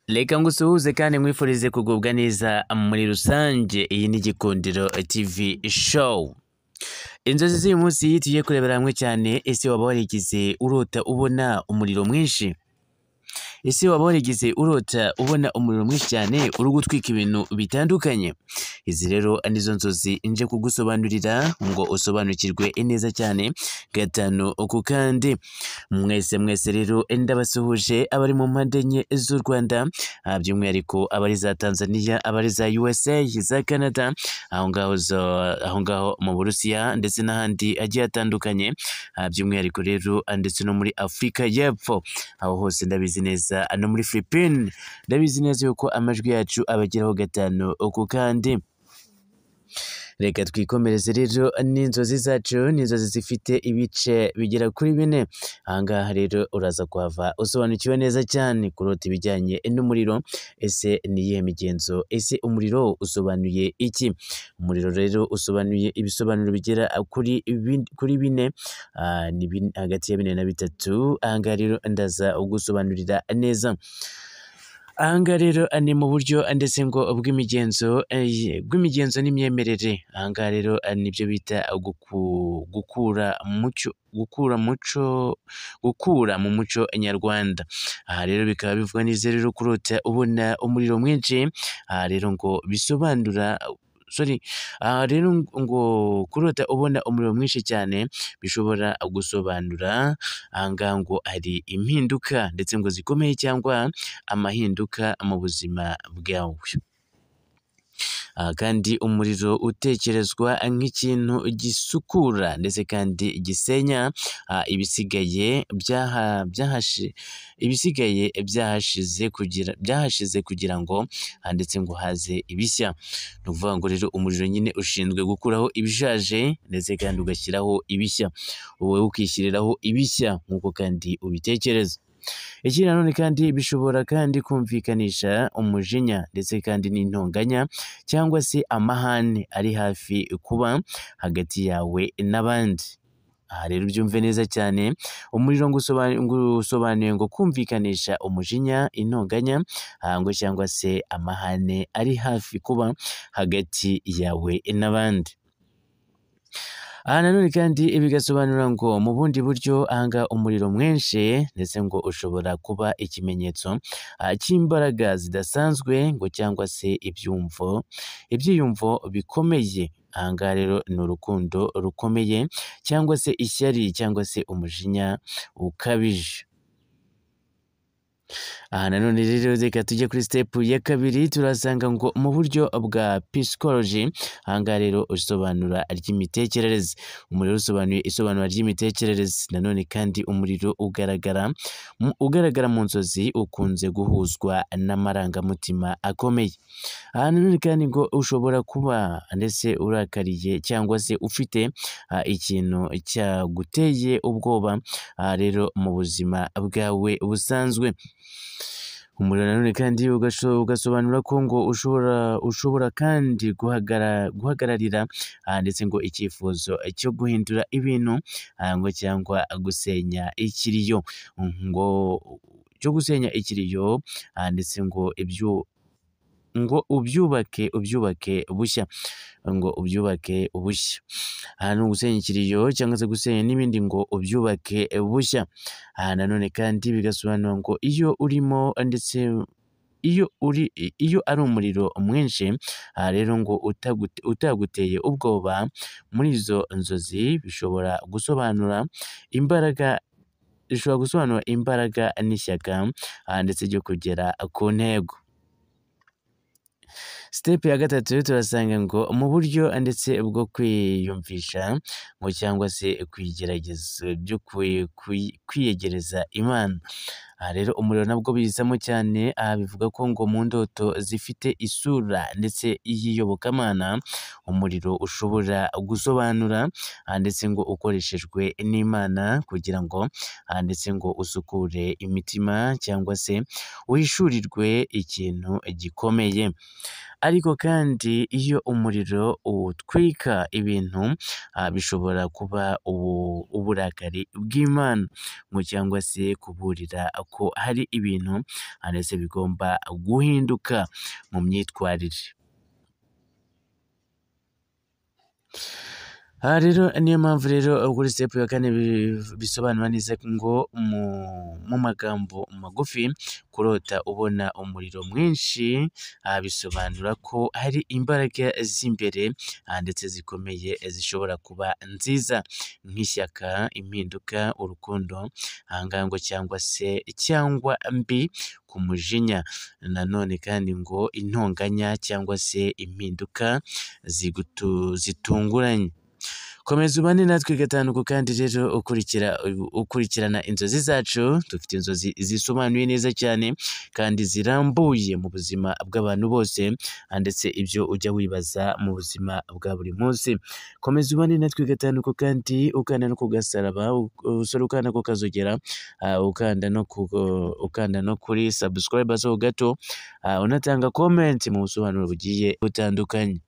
Reka ngusuhuze kandi mwifurize kugubwa neza muri rusange. Iyi ni Gikundiro TV show. Inzozi z'uyu munsi tugiye kurebera hamwe cyane. Ese waba warigize urota ubona umuriro mwinshi? Ese waba warigize urota ubona umuriro mwinshi cyane uri gutwika ibintu bitandukanye? Izi rero nizo nzozi nje kugusobanurira ngo usobanukirwe neza cyane gatanu ku kandi. Mwese rero ndabasuhuje abari mu mpande enye z'u Rwanda, by'umwihariko abari za Tanzania, abari za USA, za Canada, aho ngaho mu Burusiya ndetse n'ahandi agiye atandukanye, by'umwihariko rero ndetse no muri Afurika y'Epfo. Aho hose ndabizi neza, no muri Philippines ndabizi neza yuko amajwi yacu abageraho gatanu ku kandi. Reka twikomereze rero n'inzozi zacu. Ni inzozi zifite ibice bigera kuri 4. Ahangaha rero uraza kuhava usobanukiwe neza cyane kurota ibijyanye n'umuriro. Ese ni iyihe migenzo? Ese umuriro usobanuye iki? Umuriro rero usobanuye ibisobanuro bigera kuri 4, ni hagati ya 4 na 3. Ahangaha rero ndaza ugusobanurira neza. Ahangaha rero ni mu buryo ndetse ngo bw'imigenzo n'imyemerere. Ahangaha rero nibyo bita gukura mu muco nyarwanda. Aha rero bikaba bivuga neza rero kurota ubona umuriro mwinshi. Aha rero ngo bisobanura aha rero ngo kurota ubona umuriro mwinshi cyane bishobora gusobanura ahangaha ngo hari impinduka ndetse ngo zikomeye cyangwa amahinduka mu buzima bwawe. Kandi umuriro utekerezwa nk'ikintu gisukura ndetse kandi gisenya ibisigaye byahashize kugira ngo ndetse ngo haze ibishya. Ni ukuvuga ngo rero umuriro nyine ushinzwe gukuraho ibishaje ndetse kandi ugashyiraho ibishya, wowe ukishyiriraho ibishya nk'uko kandi ubitekereza. Iki nanone kandi bishobora kandi kumvikanisha umujinya ndetse kandi n'intonganya cyangwa se amahane ari hafi kuba hagati yawe n'abandi. Aha rero ubyumve neza cyane, umuriro ngusobanuye ngo kumvikanisha umujinya, intonganya ngo cyangwa se amahane ari hafi kuba hagati yawe n'abandi. Aha nanone kandi bigasobanura ngo mu bundi buryo ahangaha umuriro mwinshi ndetse ngo ushobora kuba ikimenyetso cy'imbaraga zidasanzwe ngo cyangwa se ibyiyumvo bikomeye. Ahangaha rero ni urukundo rukomeye cyangwa se ishyari cyangwa se umujinya ukabije. Aha nanone rero reka tujye kuri step ya 2. turasanga ngo mu buryo bwa psychology. Ahangaha rero usobanura ry'imitekerereze. Umuriro usobanuye isobanura ry'imitekerereze. Nanone kandi umuriro ugaragara mu nzozi ukunze guhuzwa n'amarangamutima akomeye. Aha nanone kandi ngo ushobora kuba ndetse urakariye cyangwa se ufite ikintu cyaguteye ubwoba rero mu buzima bwawe busanzwe. Umuriro nanone kandi ugasobanura ko ngo ushobora kandi guhagararira ndetse ngo icyifuzo cyo guhindura ibintu ngo cyangwa gusenya ikiriyo ndetse ngo ubyubake bushya aha ni ugusenya ikiriyo cyangwa se gusenya n'ibindi ngo ubyubake bushya. Aha nanone kandi bigasobanura ngo iyo urimo ndetse iyo ari umuriro mwinshi rero ngo utaguteye ubwoba muri izo nzozi bishobora gusobanura imbaraga n'ishyaka ndetse ryo kugera ku ntego. Step ya 3 turasanga ngo mu buryo ndetse bwo kwiyumvisha ngo cyangwa se kwigerageza byo kwiyegereza Imana. Aha rero umuriro nabwo bizamo cyane. Bivuga ko ngo mu ndoto zifite isura ndetse y'iyobokamana umuriro ushobora gusobanura ndetse ngo ukoreshejwe n'Imana kugira ngo ndetse ngo usukure imitima cyangwa se uhishurirwe ikintu gikomeye. Ariko kandi iyo umuriro utwika ibintu bishobora kuba uburakari bw'Imana cyangwa se kuburira ko hari ibintu ndetse bigomba guhinduka mu myitwarire. Aha rero niyo mpamvu rero kuri step ya kane bisobanura neza ngo mu magambo magufi, kurota ubona umuriro mwinshi bisobanura ko hari imbaraga z'imbere ndetse zikomeye zishobora kuba nziza, nk'ishyaka, impinduka, urukundo, ngo cyangwa mbi ku mujinya. Nanone kandi ngo intonganya cyangwa se impinduka zitunguranye. Komeza ubane natwe gatanu kandi rero ukurikirana inzozi zacu. Dufite inzozi zisobanuye neza cyane kandi zirambuye mu buzima bw'abantu bose ndetse ibyo ujya wibaza mu buzima bwa buri munsi. Komeza ubane natwe gatanu kandi ukanda no kugasaraba, usore ukanda ko kazogera, ukanda no kuri subscribe zo gato, unatanga comment mu busobanuro bugiye butandukanye.